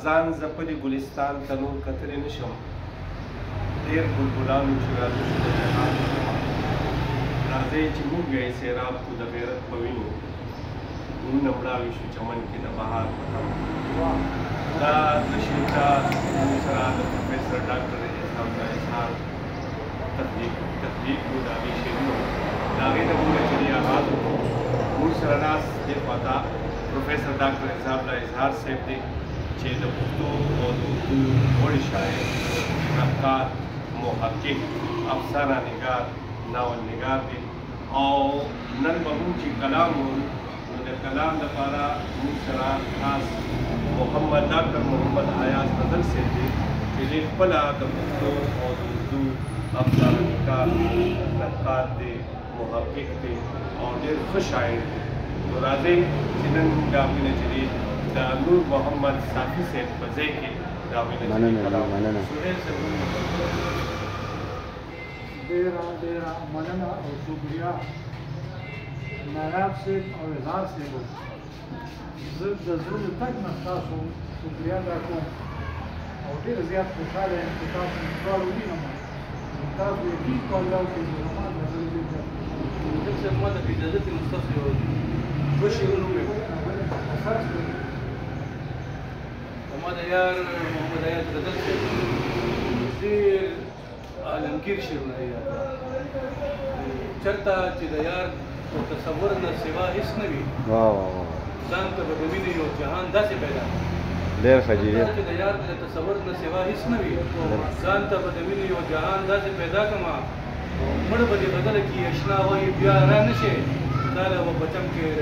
ځان زه په دې ګلستان ته نور کتلی نه شم. ډېر بلبلانو چې راځي د جهان راځئ چې موږ یې سیراب کړو د غیرت په وینو، نونه مړاوي شو چمن کې د بهار په تمه. دا نشید دا زموږ سره د پروفیسر ډاکټر احسان الله اظهار تخلیق و د هغې شعرونه د هغې نه موږ چې آغاز وکړو. موږ سره ناست دې خواته پروفیسر ډاکټر احسان الله اظهار صاحب دی چې د پښتو او د اردو وړ شاعر، نقاد، محقق، افسانه نګار، ناول نګار دی. او نن به موږ چې کلام وایو نو د کلام لپاره موږ سره خاص محمد ډاکټر محمد حیات فضل صاحب دی چې دی خپله د پښتو او د اردو افسانه نګار، نقاد دی، محقق دی او ډېر ښه شاعر دی. نو راځئ چې نن موږ د هغوی نه چې دی د نور محمد صافي صاحب په ځای کې د هغوی نه چې دی کلام سهیل صاحب ډېره مننه او شکریه نایاب صاحب او اظهار صاحب. زه د زړه له تګ نه ستاسو شکریه ادا کوم او ډېر زیات خوشحاله یم چې تاسو دواړو وینم. تاسو یقین کولی چې زما د زړه ډېر زیات دل صاحب ما ته په اجازه کې نو ستاسو یو دوه شعرونه ووایو. زما د یار محمد حیات فضل صاحب ډېر عالمگیر شعرونه دی. چېرته چې د یار تصور نه سوا هېڅ نه وي، ځان ته به د مینې یو جهان داسې پیدا کړي. ډېر ښه جي چې د یار د تصور نه سوا هېڅ نه وي، ځان ته به د مینې یو جهان داسې پیدا کړمه. مړ به دې بدله کړي اشنا وایي بیا را نه شي، دا له به بچم کې